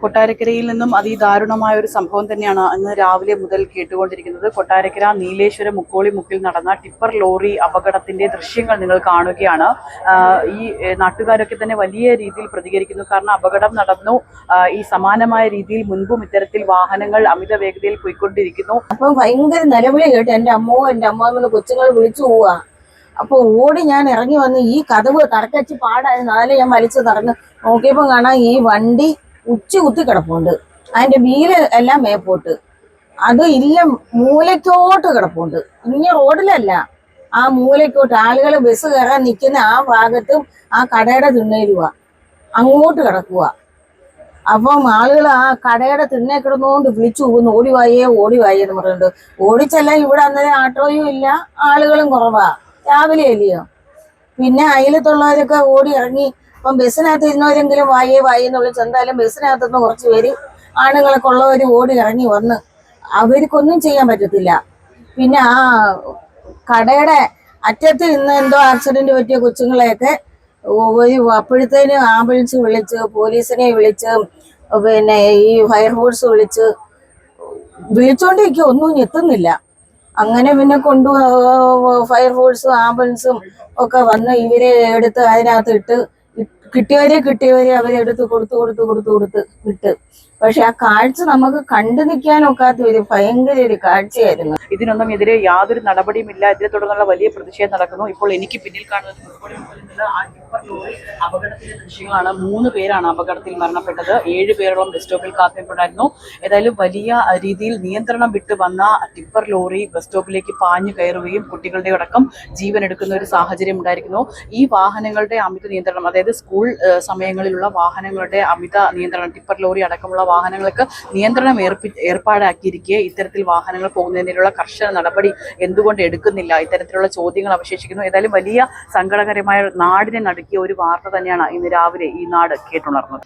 കൊട്ടാരക്കരയിൽ നിന്നും അതിദാരുണമായ ഒരു സംഭവം തന്നെയാണ് ഇന്ന് രാവിലെ മുതൽ കേട്ടുകൊണ്ടിരിക്കുന്നത്. കൊട്ടാരക്കര നീലേശ്വരം മുക്കോളി മുക്കിൽ നടന്ന ടിപ്പർ ലോറി അപകടത്തിന്റെ ദൃശ്യങ്ങൾ നിങ്ങൾ കാണുകയാണ്. ഈ നാട്ടുകാരൊക്കെ തന്നെ വലിയ രീതിയിൽ പ്രതികരിക്കുന്നു. കാരണം അപകടം നടന്നു, ഈ സമാനമായ രീതിയിൽ മുൻപും ഇത്തരത്തിൽ വാഹനങ്ങൾ അമിത വേഗതയിൽ പോയിക്കൊണ്ടിരിക്കുന്നു. അപ്പൊ ഭയങ്കര നിലവിളി കേട്ട് എന്റെ അമ്മാവെന്ന് കൊച്ചുങ്ങൾ വിളിച്ചു പോവാ. അപ്പൊ ഓടി ഞാൻ ഇറങ്ങി വന്ന് ഈ കതവ് തറക്കച്ച് പാടായിരുന്നു. അതിൽ ഞാൻ വലിച്ചു തറന്ന് നോക്കിയപ്പോ കാണാം ഈ വണ്ടി ഉച്ച കുത്തി കിടപ്പുണ്ട്. അതിന്റെ വീല് എല്ലാം മേപ്പോട്ട്, അത് ഇല്ല മൂലയ്ക്കോട്ട് കിടപ്പുണ്ട്. ഇനി റോഡിലല്ല, ആ മൂലയ്ക്കോട്ട് ആളുകൾ ബസ് കയറാൻ നിൽക്കുന്ന ആ ഭാഗത്തും ആ കടയുടെ തിണ്ണയിലുവാ അങ്ങോട്ട് കിടക്കുക. അപ്പം ആളുകൾ ആ കടയുടെ തിണ്ണെ കിടന്നുകൊണ്ട് വിളിച്ചു പോകുന്നു, ഓടിവായേ എന്ന് പറയുന്നുണ്ട്. ഓടിച്ചെല്ലാം ഇവിടെ അന്നേരം ആട്ടോയും ഇല്ല, ആളുകളും കുറവാ, രാവിലെ അല്ലയോ. പിന്നെ അയലത്തുള്ളവരൊക്കെ ഓടി ഇറങ്ങി. അപ്പം ബസ്സിനകത്ത് ഇരുന്നവരെങ്കിലും വായേ എന്ന് വിളിച്ച് എന്തായാലും ബസ്സിനകത്തുനിന്ന് കുറച്ച് പേര് ആണുങ്ങളൊക്കെ ഉള്ളവർ ഓടി ഇറങ്ങി വന്ന്. അവർക്കൊന്നും ചെയ്യാൻ പറ്റത്തില്ല. പിന്നെ ആ കടയുടെ അറ്റത്ത് ഇന്ന് എന്തോ ആക്സിഡന്റ് പറ്റിയ കൊച്ചുങ്ങളെയൊക്കെ അപ്പോഴത്തേന് ആംബുലൻസ് വിളിച്ച്, പോലീസിനെ വിളിച്ച്, പിന്നെ ഈ ഫയർഫോഴ്സ് വിളിച്ചോണ്ടിരിക്കും, ഒന്നും എത്തുന്നില്ല. അങ്ങനെ പിന്നെ ഫയർഫോഴ്സും ആംബുലൻസും ഒക്കെ വന്ന് ഇവരെ എടുത്ത് അതിനകത്ത് ഇട്ട് കിട്ടിയവരെ അവരെടുത്ത് കൊടുത്ത് വിട്ട്. പക്ഷെ ആ കാഴ്ച നമുക്ക് കണ്ടു നിൽക്കാനൊക്കാത്ത ഒരു ഭയങ്കര ഒരു കാഴ്ചയായിരുന്നു. ഇതിനൊന്നും എതിരെ യാതൊരു നടപടിയുമില്ല. ഇതിനെ തുടർന്നുള്ള വലിയ പ്രതിഷേധം നടക്കുന്നു. ഇപ്പോൾ എനിക്ക് പിന്നിൽ കാണുന്നത് അപകടത്തിന്റെ ദൃശ്യങ്ങളാണ്. 3 പേരാണ് അപകടത്തിൽ മരണപ്പെട്ടത്. 7 പേരോളം ബസ് സ്റ്റോപ്പിൽ കാത്തിരിപ്പുണ്ടായിരുന്നു. ഏതായാലും വലിയ രീതിയിൽ നിയന്ത്രണം വിട്ട് വന്ന ടിപ്പർ ലോറി ബസ് സ്റ്റോപ്പിലേക്ക് പാഞ്ഞു കയറുകയും കുട്ടികളുടെ അടക്കം ജീവൻ എടുക്കുന്ന ഒരു സാഹചര്യം ഉണ്ടായിരിക്കുന്നു. ഈ വാഹനങ്ങളുടെ അമിത നിയന്ത്രണം, അതായത് സ്കൂൾ സമയങ്ങളിലുള്ള വാഹനങ്ങളുടെ അമിത നിയന്ത്രണം, ടിപ്പർ ലോറി അടക്കമുള്ള വാഹനങ്ങൾക്ക് നിയന്ത്രണം ഏർപ്പാടാക്കിയിരിക്കെ ഇത്തരത്തിൽ വാഹനങ്ങൾ പോകുന്നതിനുള്ള കർശന നടപടി എന്തുകൊണ്ട് എടുക്കുന്നില്ല? ഇത്തരത്തിലുള്ള ചോദ്യങ്ങൾ അവശേഷിക്കുന്നു. ഏതായാലും വലിയ സങ്കടകരമായ നാടിനെ നടുക്കിയ ഒരു വാർത്ത തന്നെയാണ് ഇന്ന് രാവിലെ ഈ നാട് കേട്ടുണർന്നത്.